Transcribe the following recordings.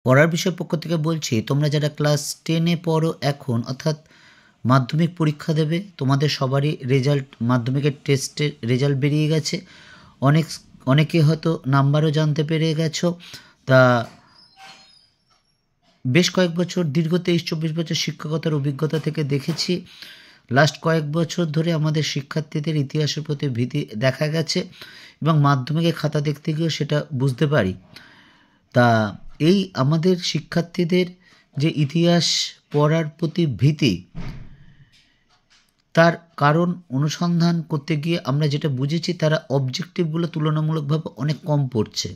পড়ার বিষয় পক্ষ থেকে বলছি, তোমরা যারা ক্লাস 10-এ পড়ো এখন, অর্থাৎ মাধ্যমিক পরীক্ষা দেবে, তোমাদের সবারই রেজাল্ট, মাধ্যমিকের টেস্টের রেজাল্ট বেরিয়ে গেছে। অনেকে হয়তো নাম্বারও জানতে পেরে গেছো। তা বেশ কয়েক বছর, দীর্ঘ 23-24 বছর শিক্ষকতার অভিজ্ঞতা থেকে দেখেছি, লাস্ট কয়েক বছর ধরে আমাদের শিক্ষার্থীদের ইতিহাসের প্রতি ভীতি দেখা গেছে এবং মাধ্যমিকের খাতা দেখতে গিয়েও সেটা বুঝতে পারি। তা এই আমাদের শিক্ষার্থীদের যে ইতিহাস পড়ার প্রতি ভীতি, তার কারণ অনুসন্ধান করতে গিয়ে আমরা যেটা বুঝেছি, তারা অবজেক্টিভগুলো তুলনামূলকভাবে অনেক কম পড়ছে।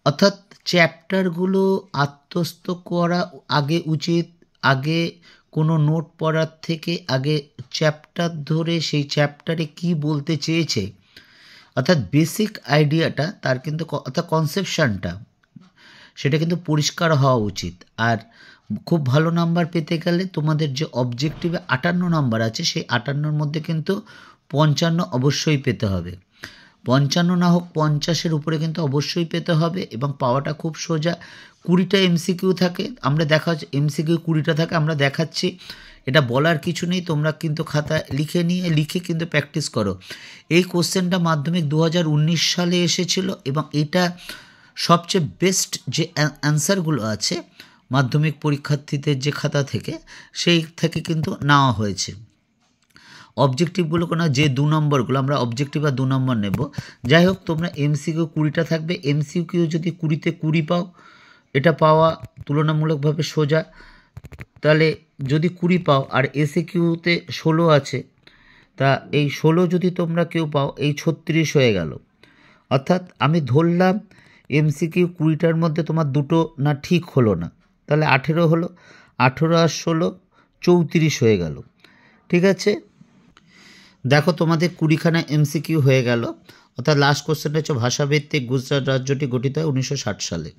অর্থাৎ চ্যাপ্টারগুলো আত্মস্থ করা আগে উচিত। আগে কোনো নোট পড়ার থেকে আগে চ্যাপ্টার ধরে সেই চ্যাপ্টারে কি বলতে চেয়েছে, অর্থাৎ বেসিক আইডিয়াটা তার কিন্তু, অর্থাৎ কনসেপশনটা, সেটা কিন্তু পরিষ্কার হওয়া উচিত। আর খুব ভালো নাম্বার পেতে গেলে তোমাদের যে অবজেক্টিভে 58 নাম্বার আছে, সেই 58-র মধ্যে কিন্তু 55 অবশ্যই পেতে হবে। 55 না হোক 50-এর উপরে কিন্তু অবশ্যই পেতে হবে এবং পাওয়াটা খুব সোজা। 20টা এমসিকিউ থাকে, আমরা এমসিকিউ 20টা থাকে, আমরা দেখাচ্ছি, এটা বলার কিছু নেই। তোমরা কিন্তু খাতা লিখে কিন্তু প্র্যাকটিস করো। এই কোশ্চেনটা মাধ্যমিক 2019 সালে এসেছিল এবং এটা সবচেয়ে বেস্ট যে অ্যান্সারগুলো আছে মাধ্যমিক পরীক্ষার্থীদের যে খাতা থেকে, সেই থেকে কিন্তু নেওয়া হয়েছে। অবজেক্টিভগুলো কোনো যে 2 নম্বরগুলো, আমরা অবজেক্টিভ আর 2 নম্বর নেব। যাই হোক, তোমরা এমসিকিউ 20টা থাকবে। এমসিকিউ যদি 20-তে 20 পাও, এটা পাওয়া তুলনামূলকভাবে সোজা। তাহলে যদি 20 পাও আর এসএকিউতে 16 আছে, তা এই 16 যদি তোমরা কেউ পাও, এই 36 হয়ে গেল। অর্থাৎ আমি ধরলাম এমসিকিউ 20টার মধ্যে তোমার দুটো না ঠিক হলো না, তাহলে 18 হলো। 18 আর 16 34 হয়ে গেল। ঠিক আছে, দেখো তোমাদের 20খানা এমসিকিউ হয়ে গেল। অর্থাৎ লাস্ট কোশ্চেনটা হচ্ছে ভাষাভিত্তিক গুজরাট রাজ্যটি গঠিত হয় 1960 সালে।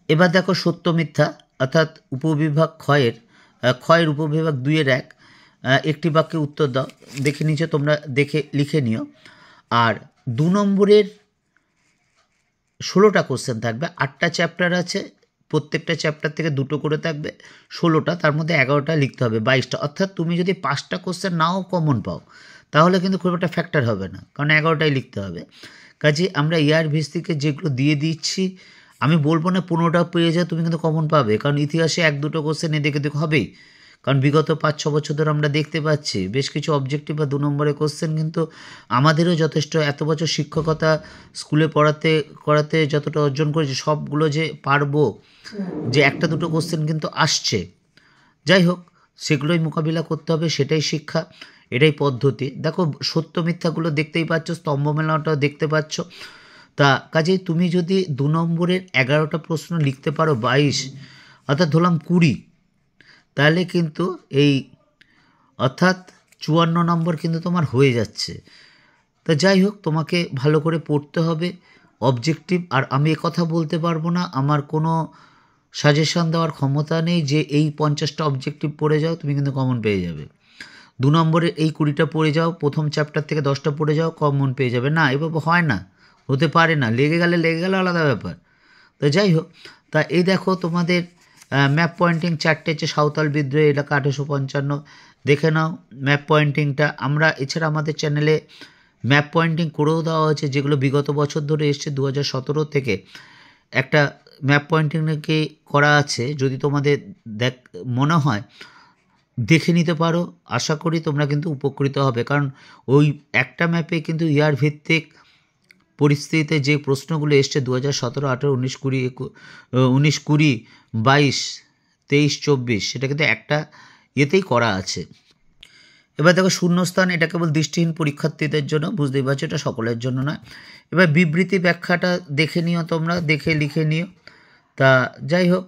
এবার দেখো সত্য মিথ্যা, অর্থাৎ উপবিভাগ ক্ষয়ের উপবিভাগ 2-এর 1, একটি বাক্যে উত্তর দাও। দেখে নিচে তোমরা দেখে লিখে নিও। আর 2 নম্বরের 16টা কোশ্চেন থাকবে। 8টা চ্যাপ্টার আছে, প্রত্যেকটা চ্যাপ্টার থেকে 2টো করে থাকবে। 16টা, তার মধ্যে 11টা লিখতে হবে, 22টা। অর্থাৎ তুমি যদি 5টা কোশ্চেন নাও কমন পাও, তাহলে কিন্তু খুব একটা ফ্যাক্টর হবে না, কারণ 11টাই লিখতে হবে। কাজে আমরা ইয়ার ভিত্তিকে যেগুলো দিয়ে দিচ্ছি, আমি বলবো না 15টা পেয়ে যাও, তুমি কিন্তু কমন পাবে, কারণ ইতিহাসে 1-2টো কোশ্চেন এদিকে হবেই। কারণ বিগত 5-6 বছর ধরে আমরা দেখতে পাচ্ছি বেশ কিছু অবজেক্টিভ বা 2 নম্বরের কোশ্চেন কিন্তু আমাদেরও যথেষ্ট, এত বছর শিক্ষকতা স্কুলে করাতে যতটা অর্জন করেছি, সবগুলো যে পারবো, যে 1-2টো কোশ্চেন কিন্তু আসছে। যাই হোক, সেগুলোই মোকাবিলা করতে হবে, সেটাই শিক্ষা, এটাই পদ্ধতি। দেখো সত্য মিথ্যাগুলো দেখতেই পাচ্ছ, স্তম্ভ মেলাটাও দেখতে পাচ্ছ। তা কাজেই তুমি যদি 2 নম্বরের 11টা প্রশ্ন লিখতে পারো 22, অর্থাৎ ধরলাম 20, তাহলে কিন্তু এই অর্থাৎ 54 নম্বর কিন্তু তোমার হয়ে যাচ্ছে। তা যাই হোক, তোমাকে ভালো করে পড়তে হবে অবজেক্টিভ। আর আমি কথা বলতে পারবো না, আমার কোনো সাজেশন দেওয়ার ক্ষমতা নেই যে এই 50টা অবজেক্টিভ পড়ে যাও, তুমি কিন্তু কমন পেয়ে যাবে। 2 নম্বরের এই 20টা পড়ে যাও, প্রথম চ্যাপ্টার থেকে 10টা পড়ে যাও, কমন পেয়ে যাবে না। এভাবে হয় না, হতে পারে না। লেগে গেলে আলাদা ব্যাপার। তো যাই হোক, তা এই দেখো তোমাদের ম্যাপ পয়েন্টিং 4টে হচ্ছে সাঁওতাল বিদ্রোহ এলাকা 1855, দেখে নাও ম্যাপ পয়েন্টিংটা। আমরা এছাড়া আমাদের চ্যানেলে ম্যাপ পয়েন্টিং করেও দেওয়া হয়েছে, যেগুলো বিগত বছর ধরে এসছে। 2017 থেকে একটা ম্যাপ পয়েন্টিংকে করা আছে, যদি তোমাদের মনে হয় দেখে নিতে পারো। আশা করি তোমরা কিন্তু উপকৃত হবে, কারণ ওই একটা ম্যাপে কিন্তু ইয়ার ভিত্তিক পরিস্থিতিতে যে প্রশ্নগুলো এসছে 2017, 18, 19, 20, 22, 23, 24, সেটা কিন্তু একটা ইয়েতেই করা আছে। এবার দেখো শূন্যস্থান, এটা কেবল দৃষ্টিহীন পরীক্ষার্থীদের জন্য, বুঝতেই পারছো, এটা সকলের জন্য নয়। এবার বিবৃতি ব্যাখ্যাটা দেখে নিও, তোমরা দেখে লিখে নিও। তা যাই হোক,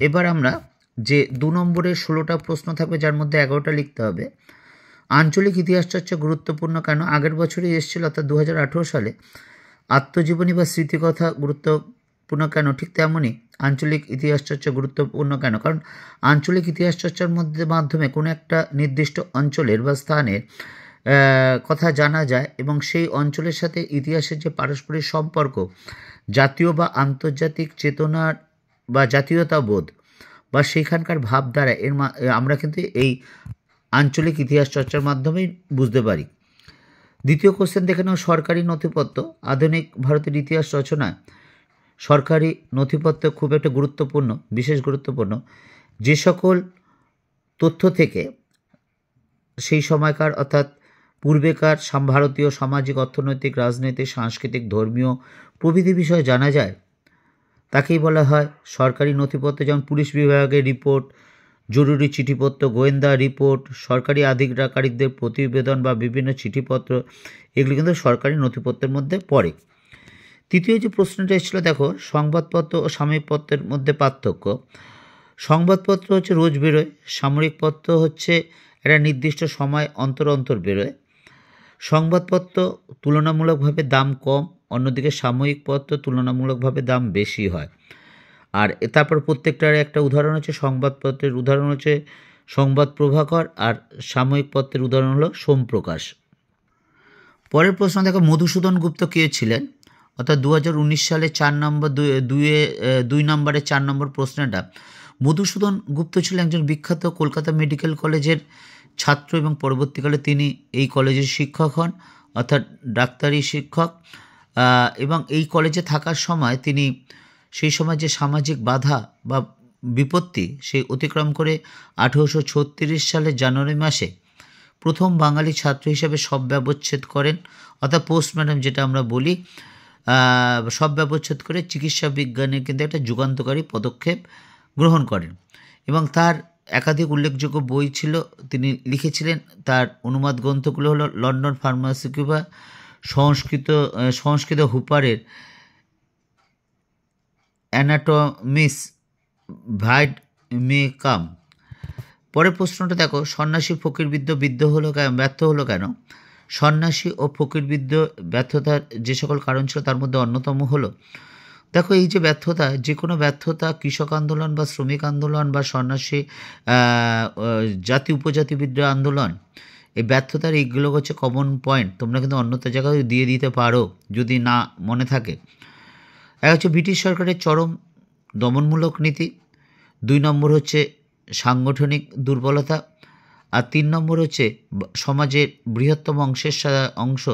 এবার আমরা যে 2 নম্বরের 16টা প্রশ্ন থাকবে, যার মধ্যে 11টা লিখতে হবে। আঞ্চলিক ইতিহাস চর্চা গুরুত্বপূর্ণ কেন? আগের বছরই এসেছিল, অর্থাৎ 2018 সালে। আত্মজীবনী বা স্মৃতিকথা গুরুত্বপূর্ণ কেন? ঠিক তেমনই আঞ্চলিক ইতিহাস চর্চা গুরুত্বপূর্ণ কেন? কারণ আঞ্চলিক ইতিহাস চর্চার মাধ্যমে কোনো একটা নির্দিষ্ট অঞ্চলের বা স্থানের কথা জানা যায় এবং সেই অঞ্চলের সাথে ইতিহাসের যে পারস্পরিক সম্পর্ক, জাতীয় বা আন্তর্জাতিক চেতনার বা জাতীয়তাবোধ বা সেখানকার ভাবধারা আমরা কিন্তু এই আঞ্চলিক ইতিহাস চর্চার মাধ্যমেই বুঝতে পারি। দ্বিতীয় কোশ্চেন দেখে নাও, সরকারি নথিপত্র। আধুনিক ভারতের ইতিহাস রচনায় সরকারি নথিপত্র খুব একটা গুরুত্বপূর্ণ, বিশেষ গুরুত্বপূর্ণ। যে সকল তথ্য থেকে সেই সময়কার অর্থাৎ পূর্বেকার ভারতীয় সামাজিক, অর্থনৈতিক, রাজনৈতিক, সাংস্কৃতিক, ধর্মীয় প্রভৃতি বিষয়ে জানা যায় তাকেই বলা হয় সরকারি নথিপত্র। যেমন পুলিশ বিভাগের রিপোর্ট, জরুরি চিঠিপত্র, গোয়েন্দা রিপোর্ট, সরকারি আধিকারিকদের প্রতিবেদন বা বিভিন্ন চিঠিপত্র, এগুলি কিন্তু সরকারি নথিপত্রের মধ্যে পড়ে। তৃতীয় যে প্রশ্নটা এসেছিল, দেখো সংবাদপত্র ও সাময়িক পত্রের মধ্যে পার্থক্য। সংবাদপত্র হচ্ছে রোজ বেরোয়, সাময়িক পত্র হচ্ছে একটা নির্দিষ্ট সময় অন্তর অন্তর বেরোয়। সংবাদপত্র তুলনামূলকভাবে দাম কম, অন্যদিকে সাময়িক পত্র তুলনামূলকভাবে দাম বেশি হয়। আর তারপর প্রত্যেকটার একটা উদাহরণ হচ্ছে, সংবাদপত্রের উদাহরণ হচ্ছে সংবাদ প্রভাকর, আর সাময়িক পত্রের উদাহরণ হলো সোমপ্রকাশ। পরের প্রশ্ন দেখো, মধুসূদন গুপ্ত কে ছিলেন? অর্থাৎ 2019 সালে 2 নম্বরের 4 নম্বর প্রশ্নটা। মধুসূদন গুপ্ত ছিলেন একজন বিখ্যাত কলকাতা মেডিকেল কলেজের ছাত্র এবং পরবর্তীকালে তিনি এই কলেজের শিক্ষক হন, অর্থাৎ ডাক্তারি শিক্ষক। এবং এই কলেজে থাকার সময় তিনি সেই সময় যে সামাজিক বাধা বা বিপত্তি সেই অতিক্রম করে 1836 সালের জানুয়ারি মাসে প্রথম বাঙালি ছাত্র হিসেবে সব ব্যবচ্ছেদ করেন, অর্থাৎ পোস্টমর্টম যেটা আমরা বলি, সব ব্যবচ্ছেদ করে চিকিৎসা বিজ্ঞানের কিন্তু একটা যুগান্তকারী পদক্ষেপ গ্রহণ করেন। এবং তার একাধিক উল্লেখযোগ্য বই ছিল, তিনি লিখেছিলেন। তার অনুবাদ গ্রন্থগুলো হলো লন্ডন ফার্মাসিউটিকা, সংস্কৃত হুপারের অ্যানাটমিস ভাইডমেকাম। পরের প্রশ্নটা দেখো, সন্ন্যাসী ফকিরবিদ্য ব্যর্থ হলো কেন? সন্ন্যাসী ও ফকিরবিদ্য ব্যর্থতার যে সকল কারণ ছিল তার মধ্যে অন্যতম হলো, দেখো এই যে ব্যর্থতা, যে কোনো ব্যর্থতা, কৃষক আন্দোলন বা শ্রমিক আন্দোলন বা সন্ন্যাসী জাতি উপজাতি বিদ্রোহ আন্দোলন, এই ব্যর্থতার এইগুলো হচ্ছে কমন পয়েন্ট। তোমরা কিন্তু অন্যত্র জায়গায় দিয়ে দিতে পারো যদি না মনে থাকে। এক হচ্ছে ব্রিটিশ সরকারের চরম দমনমূলক নীতি, 2 নম্বর হচ্ছে সাংগঠনিক দুর্বলতা, আর 3 নম্বর হচ্ছে সমাজের বৃহত্তম অংশ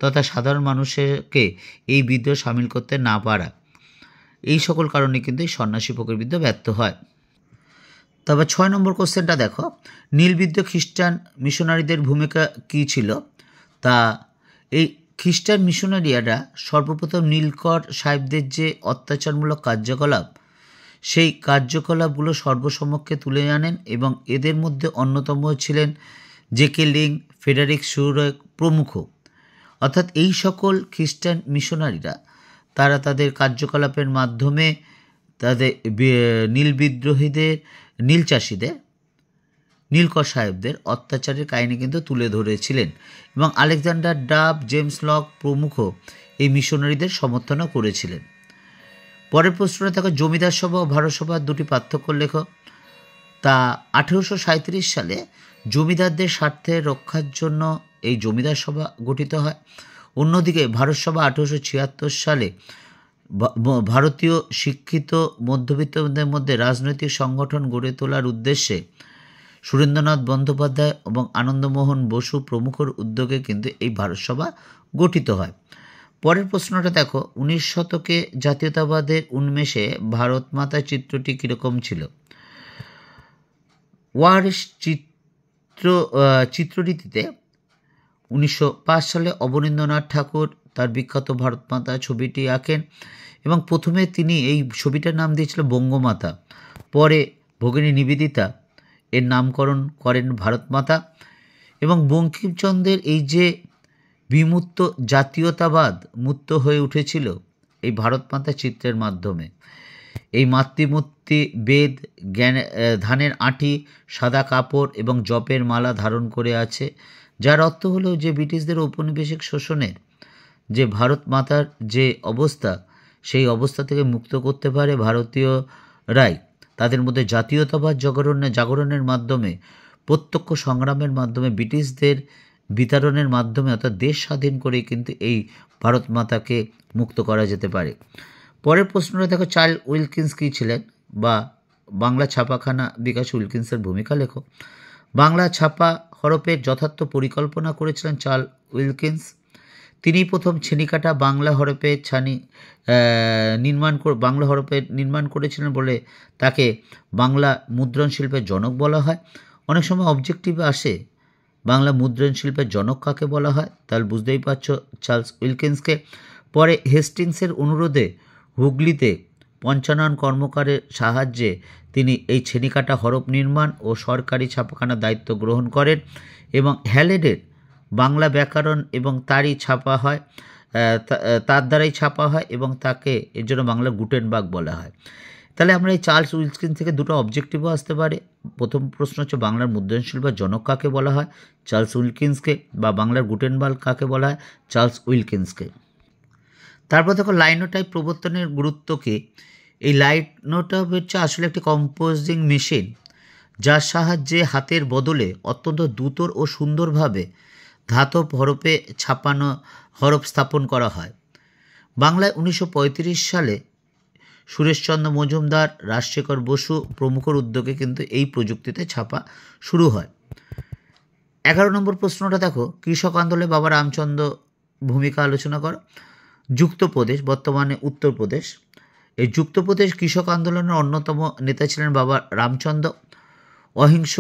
তথা সাধারণ মানুষকে এই বিদ্রোহ সামিল করতে না পারা। এই সকল কারণে কিন্তু এই সন্ন্যাসী ফকির বিদ্রোহ ব্যর্থ হয়। তবে 6 নম্বর কোশ্চেনটা দেখো, নীলবিদ্রোহ খ্রিস্টান মিশনারিদের ভূমিকা কী ছিল? তা এই খ্রিস্টান মিশনারিয়ারা সর্বপ্রথম নীলকর সাহেবদের যে অত্যাচারমূলক কার্যকলাপ, সেই কার্যকলাপগুলো সর্বসমক্ষে তুলে আনেন এবং এদের মধ্যে অন্যতম ছিলেন জেকে লিং, ফ্রেডারিক সুরেক প্রমুখ। অর্থাৎ এই সকল খ্রিস্টান মিশনারিরা তারা তাদের কার্যকলাপের মাধ্যমে তাদের নীল বিদ্রোহীদের, নীল চাষিদের, নীলকর সাহেবদের অত্যাচারের কাহিনী কিন্তু তুলে ধরেছিলেন এবং আলেকজান্ডার ডাব, জেমস লক প্রমুখ এই মিশনারিদের সমর্থনও করেছিলেন। পরের প্রশ্নটা দেখো, জমিদার সভা ও ভারত সভার দুটি পার্থক্য লেখো। তা 1837 সালে জমিদারদের স্বার্থের রক্ষার জন্য এই জমিদার সভা গঠিত হয়। অন্যদিকে ভারত সভা 1876 সালে ভারতীয় শিক্ষিত মধ্যবিত্তদের মধ্যে রাজনৈতিক সংগঠন গড়ে তোলার উদ্দেশ্যে সুরেন্দ্রনাথ বন্দ্যোপাধ্যায় এবং আনন্দমোহন বসু প্রমুখের উদ্যোগে কিন্তু এই ভারত সভা গঠিত হয়। পরের প্রশ্নটা দেখো, 19 শতকে জাতীয়তাবাদের উন্মেষে ভারত মাতা চিত্রটি কীরকম ছিল? ওয়ারিশ চিত্ররীতিতে 1905 সালে অবনীন্দ্রনাথ ঠাকুর তার বিখ্যাত ভারত মাতা ছবিটি আঁকেন এবং প্রথমে তিনি এই ছবিটার নাম দিয়েছিল বঙ্গমাতা, পরে ভগিনী নিবেদিতা এর নামকরণ করেন ভারত মাতা। এবং বঙ্কিমচন্দ্রের এই যে বিমূর্ত জাতীয়তাবাদ মূর্ত হয়ে উঠেছিল এই ভারত মাতা চিত্রের মাধ্যমে। এই মাতৃমূর্তি বেদ, ধানের আঁটি, সাদা কাপড় এবং জপের মালা ধারণ করে আছে, যার অর্থ হলো যে ব্রিটিশদের ঔপনিবেশিক শোষণের যে ভারত মাতার যে অবস্থা, সেই অবস্থা থেকে মুক্ত করতে পারে ভারতীয়রাই তাদের মধ্যে জাতীয়তাবাদ জাগরণের মাধ্যমে, প্রত্যক্ষ সংগ্রামের মাধ্যমে ব্রিটিশদের বিতরণের মাধ্যমে অর্থাৎ দেশ স্বাধীন করে কিন্তু এই ভারত মাতাকে মুক্ত করা যেতে পারে। পরের প্রশ্নটা দেখো, চার্লস উইলকিন্স কী ছিলেন, বা বাংলা ছাপাখানা বিকাশে উইলকিন্সের ভূমিকা লেখো। বাংলা ছাপা হরফের যথার্থ পরিকল্পনা করেছিলেন চার্লস উইলকিন্স। তিনি প্রথম ছেনিকাটা বাংলা হরফে বাংলা হরফে নির্মাণ করেছিলেন বলে তাকে বাংলা মুদ্রণ শিল্পের জনক বলা হয়। অনেক সময় অবজেক্টিভে আসে বাংলা মুদ্রণ শিল্পের জনক কাকে বলা হয়, তাহলে বুঝতেই পারছ চার্লস উইলকিন্সকে। পরে হেস্টিংসের অনুরোধে হুগলিতে পঞ্চানন কর্মকারের সাহায্যে তিনি এই ছেনিকাটা হরফ নির্মাণ ও সরকারি ছাপাখানার দায়িত্ব গ্রহণ করেন এবং হ্যালেডের বাংলা ব্যাকরণ এবং তার দ্বারাই ছাপা হয় এবং তাকে এর জন্য বাংলা গুটেনবার্গ বলা হয়। তাহলে আমরা এই চার্লস উইলকিন্স থেকে দুটো অবজেক্টিভও আসতে পারে। প্রথম প্রশ্ন হচ্ছে বাংলার মুদ্রণ শিল্পের জনক কাকে বলা হয়, চার্লস উইলকিন্সকে, বা বাংলার গুটেনবার্গ কাকে বলা হয়, চার্লস উইলকিন্সকে। তারপর দেখো লাইনোটাইপ প্রবর্তনের গুরুত্ব কী। এই লাইনোটাইপ হচ্ছে আসলে একটি কম্পোজিং মেশিন, যার সাহায্যে হাতের বদলে অত্যন্ত দ্রুত ও সুন্দরভাবে ধাতব হরফে ছাপানো হরফ স্থাপন করা হয়। বাংলায় 1935 সালে সুরেশচন্দ্র মজুমদার, রাজশেখর বসু প্রমুখের উদ্যোগে কিন্তু এই প্রযুক্তিতে ছাপা শুরু হয়। 11 নম্বর প্রশ্নটা দেখো, কৃষক আন্দোলনে বাবা রামচন্দ্র ভূমিকা আলোচনা করো। যুক্তপ্রদেশ, বর্তমানে উত্তরপ্রদেশ, এই যুক্তপ্রদেশ কৃষক আন্দোলনের অন্যতম নেতা ছিলেন বাবা রামচন্দ্র। অহিংস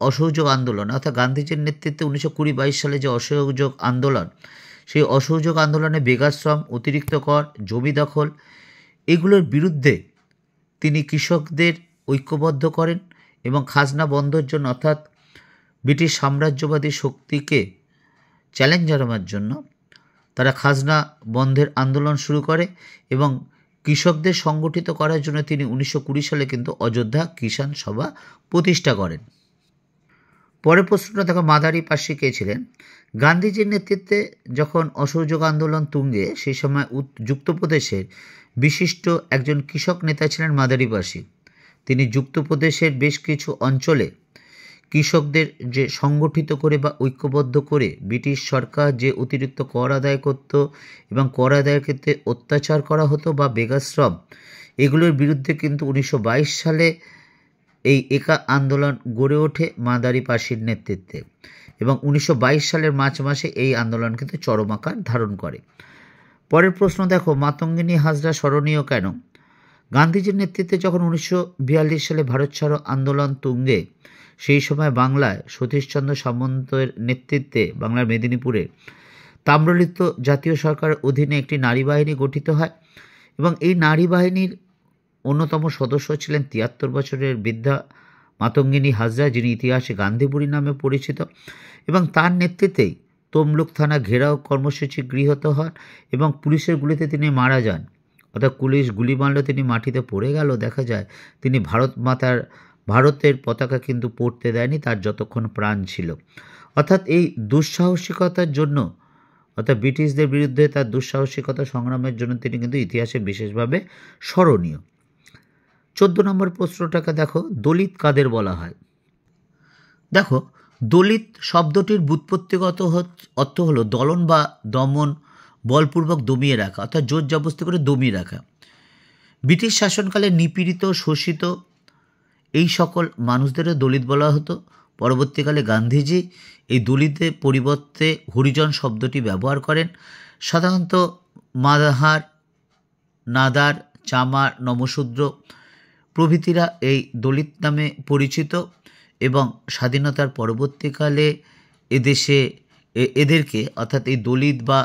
অসহযোগ আন্দোলন অর্থাৎ গান্ধীজির নেতৃত্বে 1920-22 সালে যে অসহযোগ আন্দোলন, সেই অসহযোগ আন্দোলনে বেগাশ্রম, অতিরিক্ত কর, জমি দখল এগুলোর বিরুদ্ধে তিনি কৃষকদের ঐক্যবদ্ধ করেন এবং খাজনা বন্ধের জন্য অর্থাৎ ব্রিটিশ সাম্রাজ্যবাদী শক্তিকে চ্যালেঞ্জ জানানোর জন্য তারা খাজনা বন্ধের আন্দোলন শুরু করে এবং কৃষকদের সংগঠিত করার জন্য তিনি 1920 সালে কিন্তু অযোধ্যা কিষাণ সভা প্রতিষ্ঠা করেন। পরের প্রশ্নটা দেখো, মাদারি পার্সি কে ছিলেন। গান্ধীজির নেতৃত্বে যখন অসহযোগ আন্দোলন তুঙ্গে, সেই সময় যুক্তপ্রদেশের বিশিষ্ট একজন কৃষক নেতা ছিলেন মাদারি পার্সি। তিনি যুক্তপ্রদেশের বেশ কিছু অঞ্চলে কৃষকদের যে সংগঠিত করে বা ঐক্যবদ্ধ করে ব্রিটিশ সরকার যে অতিরিক্ত কর আদায় করত এবং কর আদায়ের ক্ষেত্রে অত্যাচার করা হতো বা বেগাশ্রম, এগুলোর বিরুদ্ধে কিন্তু 1922 সালে এই একা আন্দোলন গড়ে ওঠে মাদারি পার্সির নেতৃত্বে এবং 1922 সালের মার্চ মাসে এই আন্দোলন কিন্তু চরম আকার ধারণ করে। পরের প্রশ্ন দেখো, মাতঙ্গিনী হাজরা স্মরণীয় কেন। গান্ধীজির নেতৃত্বে যখন 1942 সালে ভারত ছাড়ো আন্দোলন তুঙ্গে, সেই সময় বাংলায় সতীশচন্দ্র সামন্তের নেতৃত্বে বাংলার মেদিনীপুরে তাম্রলিপ্ত জাতীয় সরকারের অধীনে একটি নারী বাহিনী গঠিত হয় এবং এই নারী বাহিনীর অন্যতম সদস্য ছিলেন 73 বছরের বৃদ্ধা মাতঙ্গিনী হাজরা, যিনি ইতিহাসে গান্ধীবুড়ি নামে পরিচিত, এবং তার নেতৃত্বেই তমলুক থানা ঘেরাও কর্মসূচি গৃহীত হন এবং পুলিশের গুলিতে তিনি মারা যান। অর্থাৎ পুলিশ গুলি মারলে তিনি মাটিতে পড়ে গেল, দেখা যায় তিনি ভারতের পতাকা কিন্তু পড়তে দেয়নি তার যতক্ষণ প্রাণ ছিল। অর্থাৎ এই দুঃসাহসিকতার জন্য, অর্থাৎ ব্রিটিশদের বিরুদ্ধে তার দুঃসাহসিকতা সংগ্রামের জন্য তিনি কিন্তু ইতিহাসে বিশেষভাবে স্মরণীয়। 14 নম্বর প্রশ্নটাকে দেখো, দলিত কাদের বলা হয়। দেখো, দলিত শব্দটির ব্যুৎপত্তিগত অর্থ হলো দলন বা দমন, বলপূর্বক দমিয়ে রাখা, অর্থাৎ জোর জবরদস্তি করে দমিয়ে রাখা। ব্রিটিশ শাসনকালে নিপীড়িত, শোষিত এই সকল মানুষদেরও দলিত বলা হতো। পরবর্তীকালে গান্ধীজি এই দলিতের পরিবর্তে হরিজন শব্দটি ব্যবহার করেন। সাধারণত মাধার, নাদার, চামার, নমশূদ্র প্রভৃতিরা এই দলিত নামে পরিচিত এবং স্বাধীনতার পরবর্তীকালে এদেরকে অর্থাৎ এই দলিত বা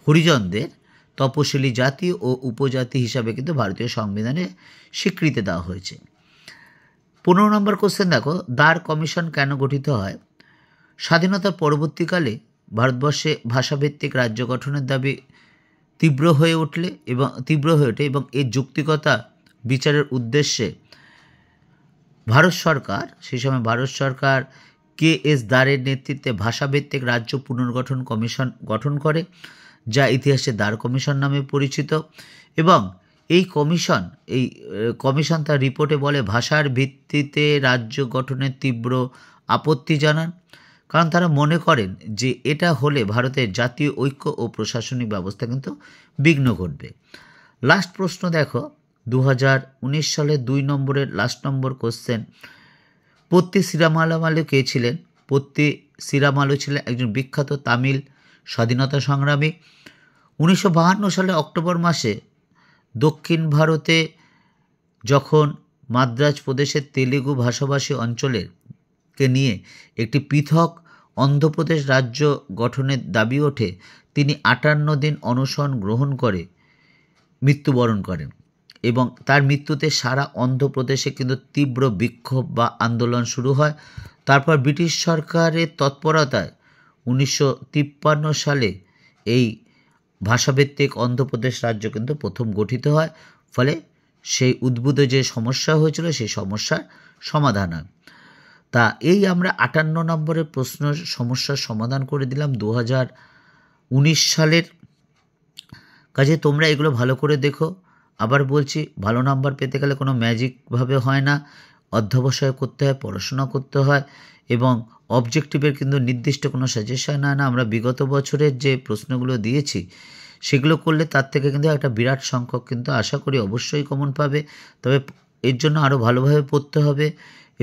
হরিজনদের তপশিলি জাতি ও উপজাতি হিসাবে কিন্তু ভারতীয় সংবিধানে স্বীকৃতি দেওয়া হয়েছে। 15 নম্বর কোশ্চেন দেখো, দ্বার কমিশন কেন গঠিত হয়। স্বাধীনতার পরবর্তীকালে ভারতবর্ষে ভাষাভিত্তিক রাজ্য গঠনের দাবি তীব্র হয়ে ওঠে এবং এর যৌক্তিকতা বিচারের উদ্দেশ্যে সেই সময় ভারত সরকার কে.এস. দ্বারের নেতৃত্বে ভাষাভিত্তিক রাজ্য পুনর্গঠন কমিশন গঠন করে, যা ইতিহাসে দ্বার কমিশন নামে পরিচিত। এবং এই কমিশন তার রিপোর্টে বলে, ভাষার ভিত্তিতে রাজ্য গঠনের তীব্র আপত্তি জানান, কারণ তারা মনে করেন যে এটা হলে ভারতের জাতীয় ঐক্য ও প্রশাসনিক ব্যবস্থা কিন্তু বিঘ্ন ঘটবে। লাস্ট প্রশ্ন দেখো, 2019 সালে 2 নম্বরের লাস্ট নম্বর কোশ্চেন, পত্তি শ্রীরামালু কে ছিলেন? পত্তি শ্রীরামালু ছিলেন একজন বিখ্যাত তামিল স্বাধীনতা সংগ্রামী। 1952 সালে অক্টোবর মাসে দক্ষিণ ভারতে যখন মাদ্রাজ প্রদেশের তেলেগু ভাষাভাষী অঞ্চলেরকে নিয়ে একটি পৃথক অন্ধ্রপ্রদেশ রাজ্য গঠনের দাবি ওঠে, তিনি 58 দিন অনশন গ্রহণ করে মৃত্যুবরণ করেন এবং তার মৃত্যুতে সারা অন্ধ্রপ্রদেশে কিন্তু তীব্র বিক্ষোভ বা আন্দোলন শুরু হয়। তারপর ব্রিটিশ সরকারের তৎপরতায় 1953 সালে এই ভাষাভিত্তিক অন্ধ্রপ্রদেশ রাজ্য কিন্তু প্রথম গঠিত হয়, ফলে সেই উদ্ভূত যে সমস্যা হয়েছিল সেই সমস্যার সমাধান হয়। তা এই আমরা 58 নম্বরের প্রশ্ন সমস্যার সমাধান করে দিলাম 2019 সালের। কাজে তোমরা এগুলো ভালো করে দেখো। আবার বলছি, ভালো নাম্বার পেতে গেলে কোনো ম্যাজিকভাবে হয় না, অধ্যবসায় করতে হয়, পড়াশোনা করতে হয় এবং অবজেক্টিভের কিন্তু নির্দিষ্ট কোনো সাজেশন হয় না। আমরা বিগত বছরের যে প্রশ্নগুলো দিয়েছি সেগুলো করলে তার থেকে কিন্তু একটা বিরাট সংখ্যক কিন্তু আশা করি অবশ্যই কমন পাবে। তবে এর জন্য আরও ভালোভাবে পড়তে হবে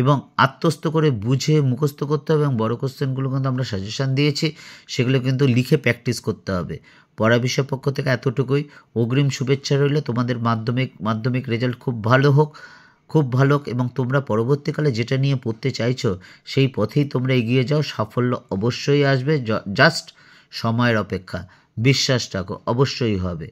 এবং আত্মস্থ করে বুঝে মুখস্থ করতে হবে এবং বড় কোশ্চেনগুলো কিন্তু আমরা সাজেশান দিয়েছি, সেগুলো কিন্তু লিখে প্র্যাকটিস করতে হবে। পড়া বিষয়ের পক্ষ থেকে এতটুকুই। অগ্রিম শুভেচ্ছা রইল, তোমাদের মাধ্যমিক রেজাল্ট খুব ভালো হোক এবং তোমরা পরবর্তীকালে যেটা নিয়ে পড়তে চাইছো সেই পথেই তোমরা এগিয়ে যাও। সাফল্য অবশ্যই আসবে, জাস্ট সময়ের অপেক্ষা। বিশ্বাস রাখো, অবশ্যই হবে।